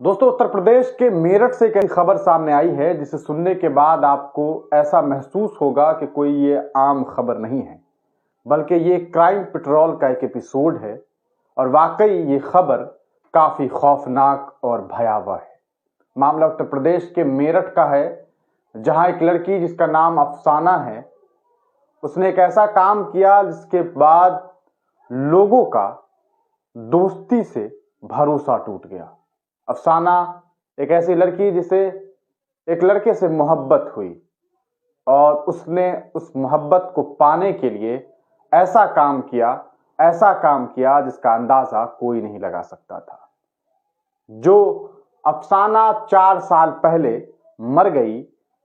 दोस्तों, उत्तर प्रदेश के मेरठ से एक ऐसी खबर सामने आई है जिसे सुनने के बाद आपको ऐसा महसूस होगा कि कोई ये आम खबर नहीं है, बल्कि ये क्राइम पेट्रोल का एक एपिसोड है। और वाकई ये खबर काफी खौफनाक और भयावह है। मामला उत्तर प्रदेश के मेरठ का है, जहां एक लड़की जिसका नाम अफसाना है, उसने एक ऐसा काम किया जिसके बाद लोगों का दोस्ती से भरोसा टूट गया। अफसाना एक ऐसी लड़की जिसे एक लड़के से मोहब्बत हुई और उसने उस मोहब्बत को पाने के लिए ऐसा काम किया जिसका अंदाजा कोई नहीं लगा सकता था। जो अफसाना 4 साल पहले मर गई,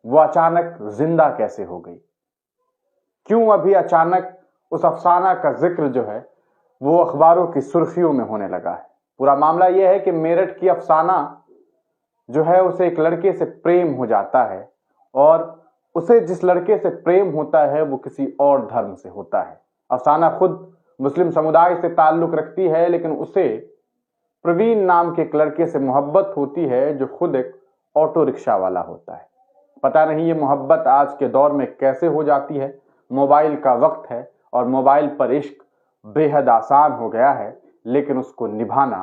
वो अचानक जिंदा कैसे हो गई? क्यों अभी अचानक उस अफसाना का जिक्र जो है वो अखबारों की सुर्खियों में होने लगा है? पूरा मामला यह है कि मेरठ की अफसाना जो है उसे एक लड़के से प्रेम हो जाता है और उसे जिस लड़के से प्रेम होता है वो किसी और धर्म से होता है। अफसाना खुद मुस्लिम समुदाय से ताल्लुक रखती है, लेकिन उसे प्रवीण नाम के एक लड़के से मोहब्बत होती है जो खुद एक ऑटो रिक्शा वाला होता है। पता नहीं ये मोहब्बत आज के दौर में कैसे हो जाती है। मोबाइल का वक्त है और मोबाइल पर इश्क बेहद आसान हो गया है, लेकिन उसको निभाना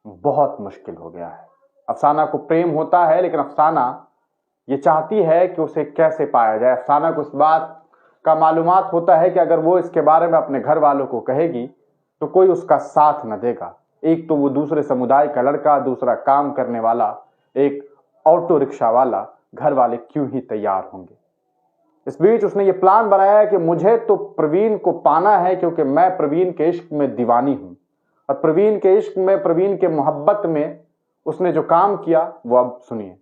बहुत मुश्किल हो गया है। अफसाना को प्रेम होता है, लेकिन अफसाना ये चाहती है कि उसे कैसे पाया जाए। अफसाना को इस बात का मालूमात होता है कि अगर वो इसके बारे में अपने घर वालों को कहेगी तो कोई उसका साथ न देगा। एक तो वो दूसरे समुदाय का लड़का, दूसरा काम करने वाला एक ऑटो रिक्शा वाला, घर वाले क्यों ही तैयार होंगे। इस बीच उसने ये प्लान बनाया कि मुझे तो प्रवीण को पाना है, क्योंकि मैं प्रवीण के इश्क में दीवानी हूं। और प्रवीण के इश्क में, प्रवीण के मोहब्बत में उसने जो काम किया वो अब सुनिए।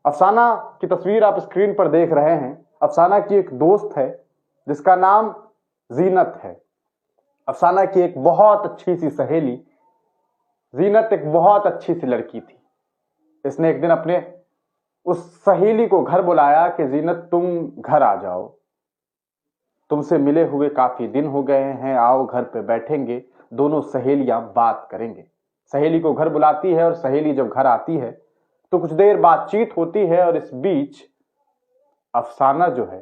अफसाना की तस्वीर आप स्क्रीन पर देख रहे हैं। अफसाना की एक दोस्त है जिसका नाम जीनत है। अफसाना की एक बहुत अच्छी सी सहेली जीनत एक बहुत अच्छी सी लड़की थी। इसने एक दिन अपने उस सहेली को घर बुलाया कि जीनत, तुम घर आ जाओ, तुमसे मिले हुए काफी दिन हो गए हैं, आओ घर पे बैठेंगे, दोनों सहेलियां बात करेंगे। सहेली को घर बुलाती है और सहेली जब घर आती है तो कुछ देर बातचीत होती है और इस बीच अफसाना जो है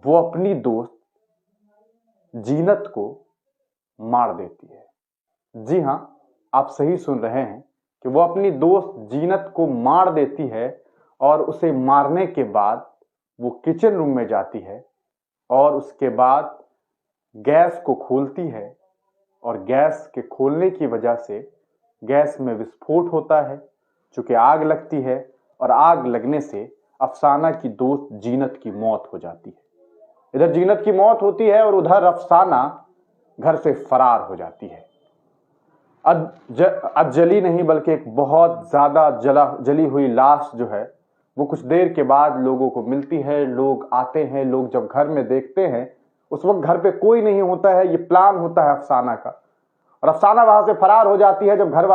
वो अपनी दोस्त जीनत को मार देती है। जी हां, आप सही सुन रहे हैं कि वो अपनी दोस्त जीनत को मार देती है और उसे मारने के बाद वो किचन रूम में जाती है और उसके बाद गैस को खोलती है और गैस के खोलने की वजह से गैस में विस्फोट होता है, चूंकि आग लगती है और आग लगने से अफसाना की दोस्त जीनत की मौत हो जाती है। इधर जीनत की मौत होती है और उधर अफसाना घर से फरार हो जाती है। अब जली नहीं बल्कि एक बहुत ज्यादा जली हुई लाश जो है वो कुछ देर के बाद लोगों को मिलती है। लोग आते हैं, लोग जब घर में देखते हैं उस वक्त घर पे कोई नहीं होता है। ये प्लान होता है अफसाना का और अफसाना वहां से फरार हो जाती है। जब घर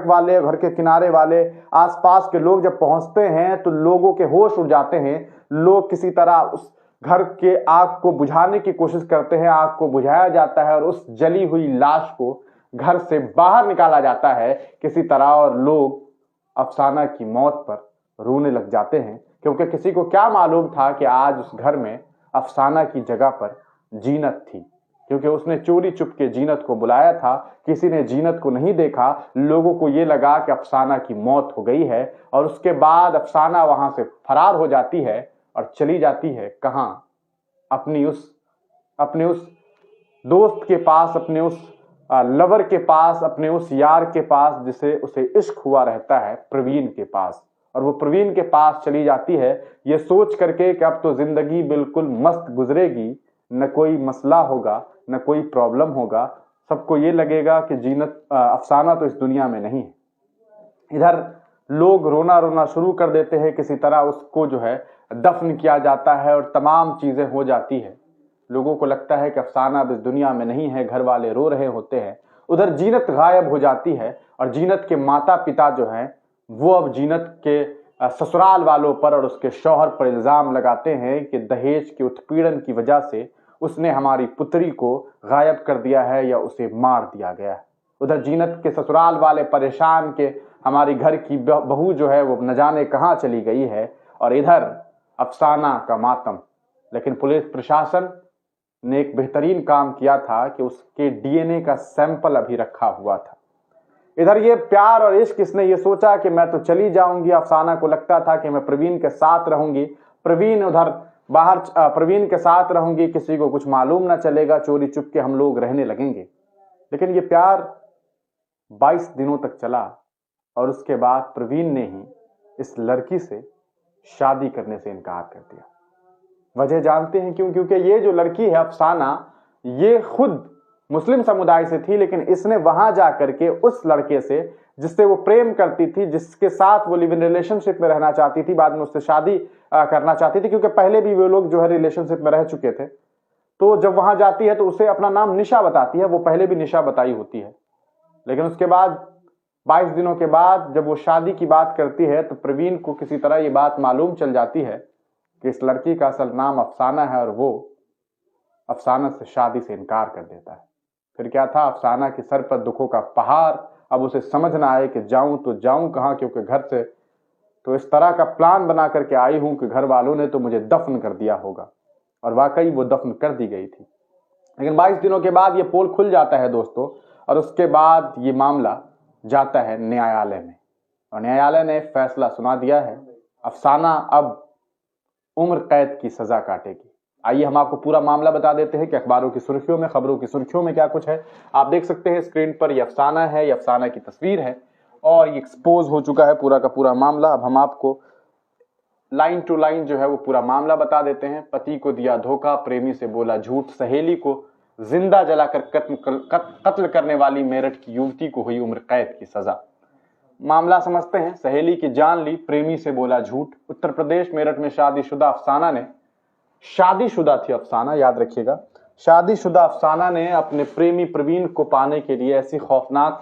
वाले, घर के किनारे वाले, आसपास के लोग जब पहुंचते हैं तो लोगों के होश उड़ जाते हैं। लोग किसी तरह उस घर के आग को बुझाने की कोशिश करते हैं। आग को बुझाया जाता है और उस जली हुई लाश को घर से बाहर निकाला जाता है किसी तरह, और लोग अफसाना की मौत पर रोने लग जाते हैं, क्योंकि किसी को क्या मालूम था कि आज उस घर में अफसाना की जगह पर जीनत थी, क्योंकि उसने चोरी चुपके जीनत को बुलाया था। किसी ने जीनत को नहीं देखा। लोगों को यह लगा कि अफसाना की मौत हो गई है और उसके बाद अफसाना वहां से फरार हो जाती है और चली जाती है कहां? अपने उस दोस्त के पास, अपने उस लवर के पास, अपने उस यार के पास जिसे उसे इश्क हुआ रहता है, प्रवीण के पास। और वो प्रवीण के पास चली जाती है ये सोच करके कि अब तो जिंदगी बिल्कुल मस्त गुजरेगी, न कोई मसला होगा, न कोई प्रॉब्लम होगा। सबको ये लगेगा कि अफसाना तो इस दुनिया में नहीं है। इधर लोग रोना शुरू कर देते हैं। किसी तरह उसको जो है दफन किया जाता है और तमाम चीजें हो जाती है। लोगों को लगता है कि अफसाना अब इस दुनिया में नहीं है। घर वाले रो रहे होते हैं। उधर जीनत गायब हो जाती है और जीनत के माता पिता जो हैं वो अब जीनत के ससुराल वालों पर और उसके शौहर पर इल्जाम लगाते हैं कि दहेज के उत्पीड़न की वजह से उसने हमारी पुत्री को गायब कर दिया है या उसे मार दिया गया है। उधर जीनत के ससुराल वाले परेशान के हमारी घर की बहू जो है वो न जाने कहाँ चली गई है, और इधर अफसाना का मातम। लेकिन पुलिस प्रशासन ने एक बेहतरीन काम किया था कि उसके डीएनए का सैंपल अभी रखा हुआ था। इधर ये प्यार और इश्क, इसने ये सोचा कि मैं तो चली जाऊंगी, अफसाना को लगता था कि मैं प्रवीण के साथ रहूंगी, प्रवीण उधर बाहर प्रवीण के साथ रहूंगी, किसी को कुछ मालूम ना चलेगा, चोरी चुप के हम लोग रहने लगेंगे। लेकिन ये प्यार 22 दिनों तक चला और उसके बाद प्रवीण ने ही इस लड़की से शादी करने से इनकार कर दिया। वजह जानते हैं क्यों? क्योंकि ये जो लड़की है अफसाना, ये खुद मुस्लिम समुदाय से थी, लेकिन इसने वहां जाकर के उस लड़के से जिससे वो प्रेम करती थी, जिसके साथ वो लिव इन रिलेशनशिप में रहना चाहती थी, बाद में उससे शादी करना चाहती थी, क्योंकि पहले भी वो लोग जो है रिलेशनशिप में रह चुके थे। तो जब वहां जाती है तो उसे अपना नाम निशा बताती है, वो पहले भी निशा बताई होती है। लेकिन उसके बाद 22 दिनों के बाद जब वो शादी की बात करती है तो प्रवीण को किसी तरह ये बात मालूम चल जाती है कि इस लड़की का असल नाम अफसाना है, और वो अफसाना से शादी से इनकार कर देता है। फिर क्या था, अफसाना के सर पर दुखों का पहाड़। अब उसे समझ ना आए कि जाऊं तो जाऊं कहां, क्योंकि घर से तो इस तरह का प्लान बना करके आई हूं कि घर वालों ने तो मुझे दफन कर दिया होगा। और वाकई वो दफन कर दी गई थी। लेकिन 22 दिनों के बाद ये पोल खुल जाता है दोस्तों, और उसके बाद ये मामला जाता है न्यायालय में, और न्यायालय ने फैसला सुना दिया है, अफसाना अब उम्र कैद की सजा काटेगी। आइए हम आपको पूरा मामला बता देते हैं कि अखबारों की सुर्खियों में, खबरों की सुर्खियों में क्या कुछ है। आप देख सकते हैं स्क्रीन पर, ये अफसाना है, ये अफसाना की तस्वीर है, और ये एक्सपोज हो चुका है पूरा का पूरा मामला। अब हम आपको लाइन टू लाइन जो है वो पूरा मामला बता देते हैं। पति को दिया धोखा, प्रेमी से बोला झूठ, सहेली को जिंदा जलाकर कत्ल करने वाली मेरठ की युवती को हुई उम्र कैद की सजा। मामला समझते हैं। सहेली की जान ली, प्रेमी से बोला झूठ। उत्तर प्रदेश मेरठ में शादीशुदा अफसाना ने, शादीशुदा थी अफसाना, याद रखिएगा, शादीशुदा अफसाना ने अपने प्रेमी प्रवीण को पाने के लिए ऐसी खौफनाक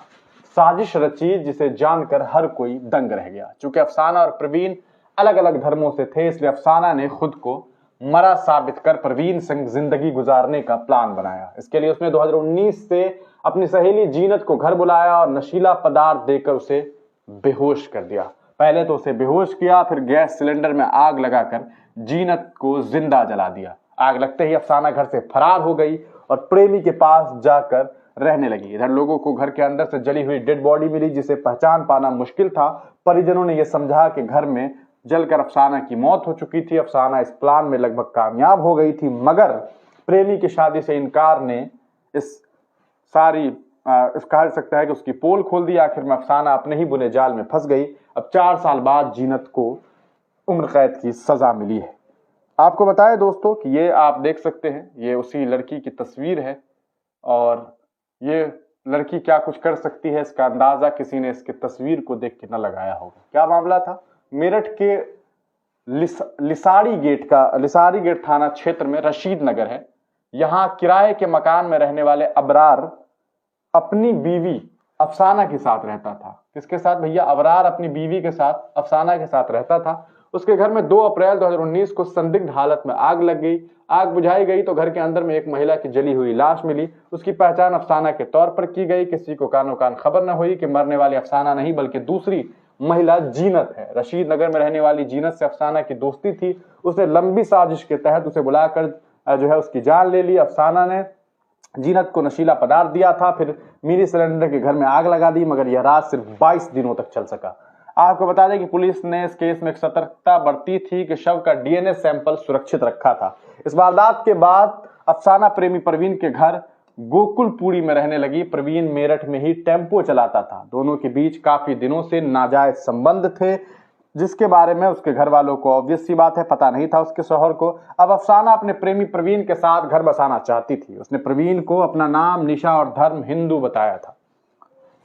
साजिश रची जिसे जानकर हर कोई दंग रह गया। चूंकि अफसाना और प्रवीण अलग अलग धर्मों से थे, इसलिए अफसाना ने खुद को मरा साबित कर प्रवीण संग जिंदगी गुजारने का प्लान बनाया। इसके लिए उसने 2019 से अपनी सहेली जीनत को घर बुलाया और नशीला पदार्थ देकर उसे बेहोश कर दिया। पहले तो उसे बेहोश किया, फिर गैस सिलेंडर में आग लगाकर जीनत को जिंदा जला दिया। आग लगते ही अफसाना घर से फरार हो गई और प्रेमी के पास जाकर रहने लगी। इधर लोगों को घर के अंदर से जली हुई डेड बॉडी मिली, जिसे पहचान पाना मुश्किल था। परिजनों ने यह समझा कि घर में जलकर अफसाना की मौत हो चुकी थी। अफसाना इस प्लान में लगभग कामयाब हो गई थी, मगर प्रेमी की शादी से इनकार ने इस सारी कहा सकता है कि उसकी पोल खोल दी। आखिर में अफसाना अपने ही बुने जाल में फंस गई। अब 4 साल बाद जीनत को उम्र कैद की सजा मिली है। आपको बताएं दोस्तों कि ये आप देख सकते हैं, ये उसी लड़की की तस्वीर है, और ये लड़की क्या कुछ कर सकती है इसका अंदाजा किसी ने इसकी तस्वीर को देख के न लगाया होगा। क्या मामला था, मेरठ के लिसाड़ी गेट थाना क्षेत्र में रशीद नगर है। यहां किराए के मकान में रहने वाले अबरार अपनी बीवी अफसाना के साथ रहता था। किसके साथ भैया? अबरार अपनी बीवी के साथ, अफसाना के साथ रहता था। उसके घर में 2 अप्रैल 2019 को संदिग्ध हालत में आग लग गई। आग बुझाई गई तो घर के अंदर में एक महिला की जली हुई लाश मिली। उसकी पहचान अफसाना के तौर पर की गई। किसी को कानो कान खबर न हुई कि मरने वाली अफसाना नहीं बल्कि दूसरी महिला जीनत है। रशीद नगर में रहने वाली जीनत से अफसाना की दोस्ती थी। उसने लंबी साजिश के तहत उसे बुलाकर जो है उसकी जान ले ली। अफसाना ने जीनत को नशीला पदार्थ दिया था, फिर मिनी सिलेंडर के घर में आग लगा दी, मगर यह राज सिर्फ 22 दिनों तक चल सका। आपको बता दें कि पुलिस ने इस केस में एक सतर्कता बरती थी कि शव का डीएनए सैंपल सुरक्षित रखा था। इस वारदात के बाद अफसाना प्रेमी प्रवीण के घर गोकुलपुरी में रहने लगी। प्रवीण मेरठ में ही टेम्पो चलाता था। दोनों के बीच काफी दिनों से नाजायज संबंध थे, जिसके बारे में उसके घर वालों को ऑब्वियस सी बात है पता नहीं था उसके शौहर को। अब अफसाना अपने प्रेमी प्रवीण के साथ घर बसाना चाहती थी। उसने प्रवीण को अपना नाम, निशा और धर्म हिंदू बताया था।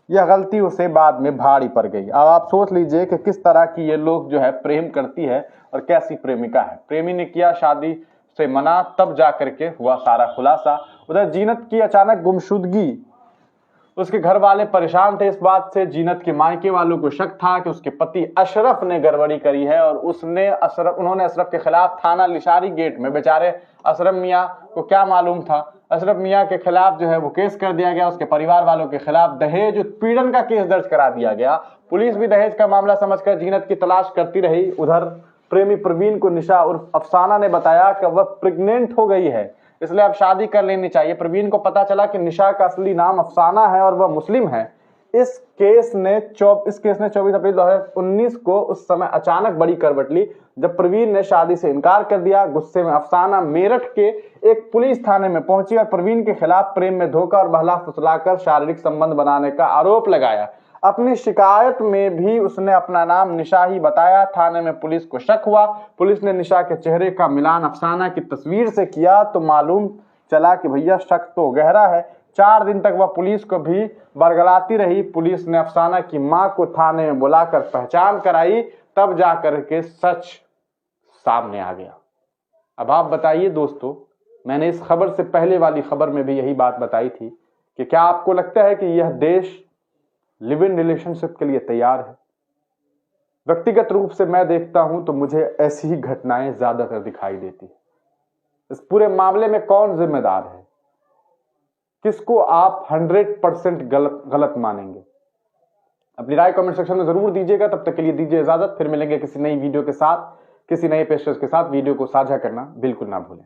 यह गलती उसे बाद में भारी पड़ गई। अब आप सोच लीजिए कि किस तरह की ये लोग जो है प्रेम करती है और कैसी प्रेमिका है। प्रेमी ने किया शादी से मना, तब जाकर के हुआ सारा खुलासा। उधर जीनत की अचानक गुमशुदगी उसके घर वाले परेशान थे इस बात से। जीनत के मायके वालों को शक था कि उसके पति अशरफ ने गड़बड़ी करी है और उन्होंने अशरफ के खिलाफ थाना लिशारी गेट में, बेचारे अशरफ मियाँ को क्या मालूम था, अशरफ मियाँ के खिलाफ जो है वो केस कर दिया गया। उसके परिवार वालों के खिलाफ दहेज उत्पीड़न का केस दर्ज करा दिया गया। पुलिस भी दहेज का मामला समझकर जीनत की तलाश करती रही। उधर प्रेमी प्रवीण को निशा उर्फ अफसाना ने बताया कि वह प्रेग्नेंट हो गई है, इसलिए अब शादी कर लेनी चाहिए। प्रवीण को पता चला कि निशा का असली नाम अफसाना है और वह मुस्लिम है। इस केस ने 24 अप्रैल 2019 को उस समय अचानक बड़ी करवट ली जब प्रवीण ने शादी से इनकार कर दिया। गुस्से में अफसाना मेरठ के एक पुलिस थाने में पहुंची और प्रवीण के खिलाफ प्रेम में धोखा और बहला फुसलाकर शारीरिक संबंध बनाने का आरोप लगाया। अपनी शिकायत में भी उसने अपना नाम निशा ही बताया। थाने में पुलिस को शक हुआ। पुलिस ने निशा के चेहरे का मिलान अफसाना की तस्वीर से किया तो मालूम चला कि भैया शक तो गहरा है। 4 दिन तक वह पुलिस को भी बरगलाती रही। पुलिस ने अफसाना की मां को थाने में बुलाकर पहचान कराई, तब जाकर के सच सामने आ गया। अब आप बताइए दोस्तों, मैंने इस खबर से पहले वाली खबर में भी यही बात बताई थी कि क्या आपको लगता है कि यह देश लिव इन रिलेशनशिप के लिए तैयार है? व्यक्तिगत रूप से मैं देखता हूं तो मुझे ऐसी ही घटनाएं ज्यादातर दिखाई देती है। इस पूरे मामले में कौन जिम्मेदार है? किसको आप 100% गलत मानेंगे? अपनी राय कमेंट सेक्शन में जरूर दीजिएगा। तब तक के लिए दीजिए इजाजत। फिर मिलेंगे किसी नई वीडियो के साथ, किसी नए पेशकश के साथ। वीडियो को साझा करना बिल्कुल ना भूलें।